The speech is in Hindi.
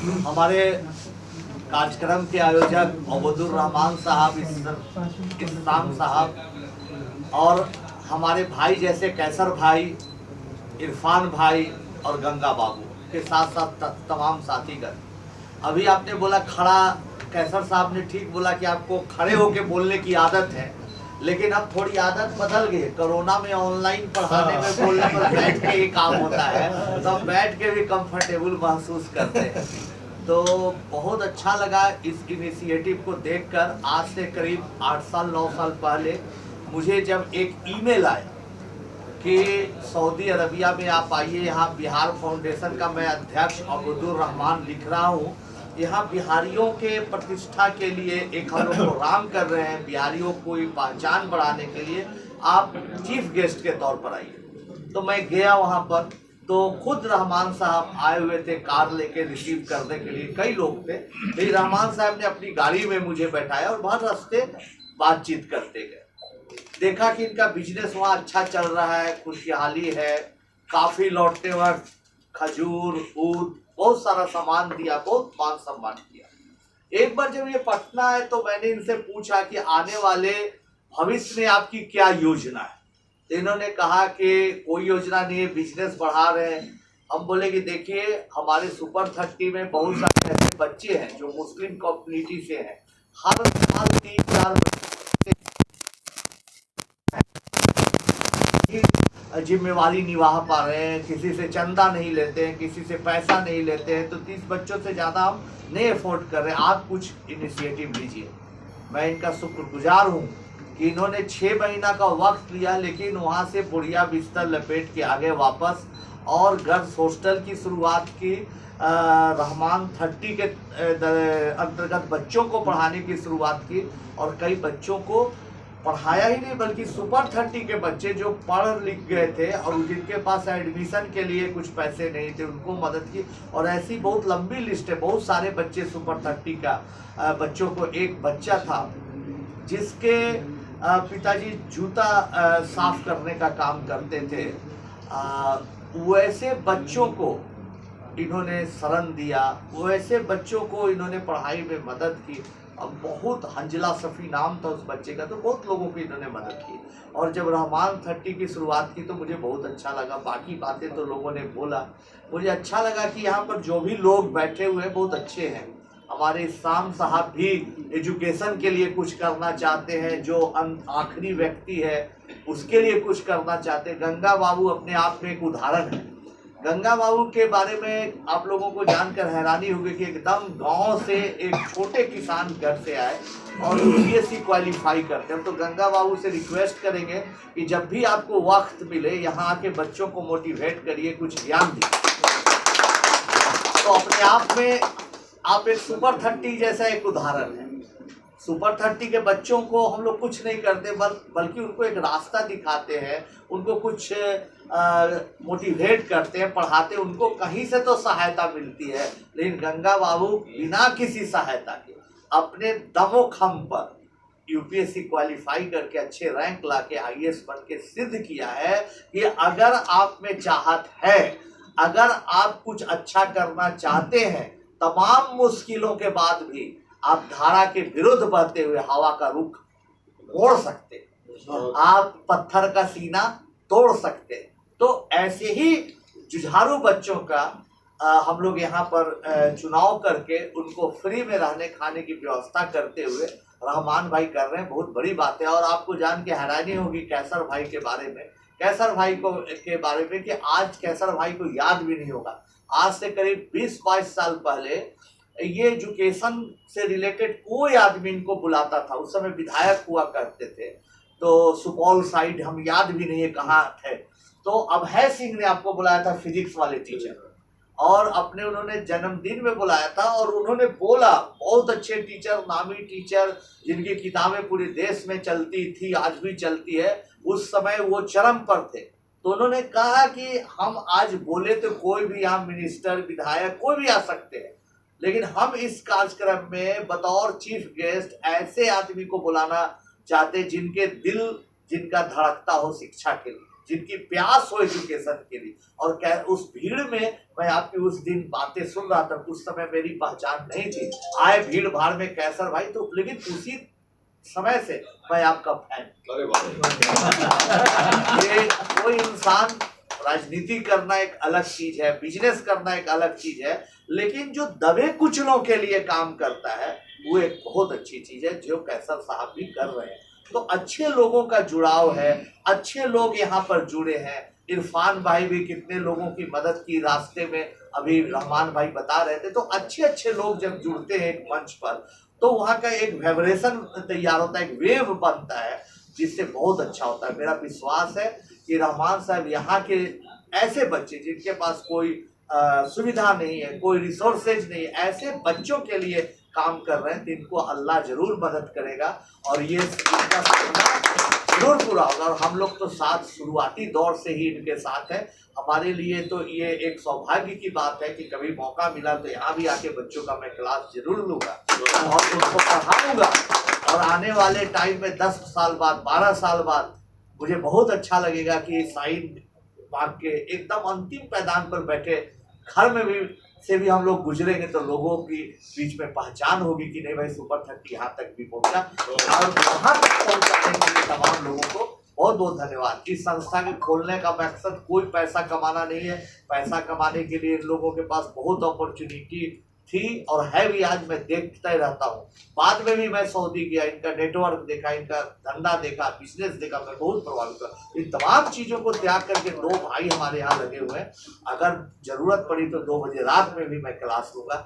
हमारे कार्यक्रम के आयोजक अबदुर रहमान साहब, इस्लाम साहब और हमारे भाई जैसे कैसर भाई, इरफान भाई और गंगा बाबू के साथ साथ तमाम साथीगण। अभी आपने बोला खड़ा, कैसर साहब ने ठीक बोला कि आपको खड़े होके बोलने की आदत है, लेकिन अब थोड़ी आदत बदल गई। कोरोना में ऑनलाइन पढ़ाने में बोलने पर बैठ के ही काम होता है, तो हम बैठ के भी कंफर्टेबल महसूस करते हैं। तो बहुत अच्छा लगा इस इनिशिएटिव को देखकर। आज से करीब 8 साल 9 साल पहले मुझे जब एक ईमेल आया कि सऊदी अरबिया में आप आइए, यहाँ बिहार फाउंडेशन का मैं अध्यक्ष अबदुर रहमान लिख रहा हूँ, यहाँ बिहारियों के प्रतिष्ठा के लिए एक हम लोग प्रोग्राम कर रहे हैं, बिहारियों को पहचान बढ़ाने के लिए आप चीफ गेस्ट के तौर पर आइए। तो मैं गया वहाँ पर, तो खुद रहमान साहब आए हुए थे कार लेके रिसीव करने के लिए, कई लोग थे। फिर रहमान साहब ने अपनी गाड़ी में मुझे बैठाया और बहुत रास्ते बातचीत करते गए। देखा कि इनका बिजनेस वहाँ अच्छा चल रहा है, खुशहाली है, काफ़ी लौटते वक्त खजूर, दूध, बहुत सारा सामान दिया, बहुत मान सम्मान किया। एक बार जब ये पटना आए तो मैंने इनसे पूछा कि आने वाले भविष्य में आपकी क्या योजना है। तो इन्होंने कहा कि कोई योजना नहीं है, बिजनेस बढ़ा रहे हैं। हम बोले कि देखिए, हमारे सुपर 30 में बहुत सारे ऐसे बच्चे हैं जो मुस्लिम कम्युनिटी से हैं, हर साल 3-4 जिम्मेवारी निभा पा रहे हैं, किसी से चंदा नहीं लेते हैं, किसी से पैसा नहीं लेते हैं, तो 30 बच्चों से ज़्यादा हम नहीं अफोर्ड कर रहे हैं, आप कुछ इनिशिएटिव लीजिए। मैं इनका शुक्रगुजार हूँ कि इन्होंने 6 महीना का वक्त लिया, लेकिन वहाँ से बुढ़िया बिस्तर लपेट के आगे वापस और गर्ल्स हॉस्टल की शुरुआत की, रहमान 30 के अंतर्गत बच्चों को पढ़ाने की शुरुआत की, और कई बच्चों को पढ़ाया ही नहीं बल्कि सुपर 30 के बच्चे जो पढ़ लिख गए थे और जिनके पास एडमिशन के लिए कुछ पैसे नहीं थे, उनको मदद की। और ऐसी बहुत लंबी लिस्ट है, बहुत सारे बच्चे सुपर 30 का बच्चों को। एक बच्चा था जिसके पिताजी जूता साफ करने का काम करते थे, वैसे बच्चों को इन्होंने शरण दिया, वैसे बच्चों को इन्होंने पढ़ाई में मदद की। अब बहुत हंजला सफ़ी नाम था उस बच्चे का, तो बहुत लोगों की इन्होंने मदद की। और जब रहमान 30 की शुरुआत की तो मुझे बहुत अच्छा लगा। बाकी बातें तो लोगों ने बोला, मुझे अच्छा लगा कि यहाँ पर जो भी लोग बैठे हुए हैं बहुत अच्छे हैं। हमारे इस्लाम साहब भी एजुकेशन के लिए कुछ करना चाहते हैं, जो आखिरी व्यक्ति है उसके लिए कुछ करना चाहते हैं। गंगा बाबू अपने आप में एक उदाहरण है। गंगा बाबू के बारे में आप लोगों को जानकर हैरानी होगी कि एकदम गांव से एक छोटे किसान घर से आए और यूपीएससी क्वालिफाई करते हैं। तो गंगा बाबू से रिक्वेस्ट करेंगे कि जब भी आपको वक्त मिले यहाँ आके बच्चों को मोटिवेट करिए, कुछ ज्ञान दीजिए। तो अपने आप में आप एक सुपर 30 जैसा एक उदाहरण है। सुपर 30 के बच्चों को हम लोग कुछ नहीं करते, बल्कि उनको एक रास्ता दिखाते हैं, उनको कुछ मोटिवेट करते हैं, पढ़ाते हैं। उनको कहीं से तो सहायता मिलती है, लेकिन गंगा बाबू बिना किसी सहायता के अपने दमोखम पर यूपीएससी क्वालिफाई करके अच्छे रैंक लाके आईएएस बन के सिद्ध किया है कि अगर आप में चाहत है, अगर आप कुछ अच्छा करना चाहते हैं, तमाम मुश्किलों के बाद भी आप धारा के विरुद्ध बहते हुए हवा का रुख मोड़ सकते हैं, आप पत्थर का सीना तोड़ सकते हैं। तो ऐसे ही जुझारू बच्चों का हम लोग यहाँ पर चुनाव करके उनको फ्री में रहने खाने की व्यवस्था करते हुए रहमान भाई कर रहे हैं। बहुत बड़ी बात है। और आपको जान के हैरानी होगी कैसर भाई के बारे में, कैसर भाई के बारे में कि आज कैसर भाई को याद भी नहीं होगा। आज से करीब 20-22 साल पहले ये एजुकेशन से रिलेटेड कोई आदमी इनको बुलाता था, उस समय विधायक हुआ करते थे, तो सुपौल साइड, हम याद भी नहीं है कहाँ थे। तो अभय सिंह ने आपको बुलाया था, फिजिक्स वाले टीचर, और अपने उन्होंने जन्मदिन में बुलाया था। और उन्होंने बोला, बहुत अच्छे टीचर, नामी टीचर जिनकी किताबें पूरे देश में चलती थी, आज भी चलती है, उस समय वो चरम पर थे। तो उन्होंने कहा कि हम आज बोले तो कोई भी यहाँ मिनिस्टर, विधायक कोई भी आ सकते हैं, लेकिन हम इस कार्यक्रम में बतौर चीफ गेस्ट ऐसे आदमी को बुलाना चाहते जिनके दिल, जिनका धड़कता हो शिक्षा के लिए, जिनकी प्यास हो एजुकेशन के लिए। और उस भीड़ में मैं आपकी उस दिन बातें सुन रहा था, उस समय मेरी पहचान नहीं थी, आए भीड़ भाड़ में कैसर भाई, तो लेकिन उसी समय से मैं आपका फैन। ये कोई इंसान, राजनीति करना एक अलग चीज है, बिजनेस करना एक अलग चीज है, लेकिन जो दबे कुचलों के लिए काम करता है वो एक बहुत अच्छी चीज है, जो कैसर साहब भी कर रहे हैं। तो अच्छे लोगों का जुड़ाव है, अच्छे लोग यहाँ पर जुड़े हैं। इरफान भाई भी कितने लोगों की मदद की रास्ते में, अभी रहमान भाई बता रहे थे। तो अच्छे अच्छे लोग जब जुड़ते हैं एक मंच पर, तो वहाँ का एक वाइब्रेशन तैयार होता है, एक वेव बनता है, जिससे बहुत अच्छा होता है। मेरा विश्वास है कि रहमान साहब यहाँ के ऐसे बच्चे जिनके पास कोई सुविधा नहीं है, कोई रिसोर्सेज नहीं है, ऐसे बच्चों के लिए काम कर रहे हैं, तो इनको अल्लाह जरूर मदद करेगा और ये इनका सपना जरूर पूरा होगा। और हम लोग तो साथ शुरुआती दौर से ही इनके साथ हैं। हमारे लिए तो ये एक सौभाग्य की बात है कि कभी मौका मिला तो यहाँ भी आके बच्चों का मैं क्लास जरूर लूँगा और उनको पढ़ाऊँगा। और आने वाले टाइम में 10 साल बाद, 12 साल बाद मुझे बहुत अच्छा लगेगा कि शाहीन बाग के एकदम अंतिम पैदान पर बैठे घर में भी हम लोग गुजरेंगे तो लोगों की बीच में पहचान होगी कि नहीं भाई सुपर 30 यहाँ तक भी पहुँचा। और वहाँ तक पहुँचाने के लिए तमाम लोगों को बहुत बहुत धन्यवाद। इस संस्था के खोलने का मकसद कोई पैसा कमाना नहीं है। पैसा कमाने के लिए इन लोगों के पास बहुत अपॉर्चुनिटी थी और है भी, आज मैं देखता ही रहता हूँ। बाद में भी मैं सऊदी गया, इनका नेटवर्क देखा, इनका धंधा देखा, बिजनेस देखा, मैं बहुत प्रभावित हुआ। इन तमाम चीज़ों को त्याग करके 2 भाई हमारे यहाँ लगे हुए हैं। अगर जरूरत पड़ी तो 2 बजे रात में भी मैं क्लास लूँगा।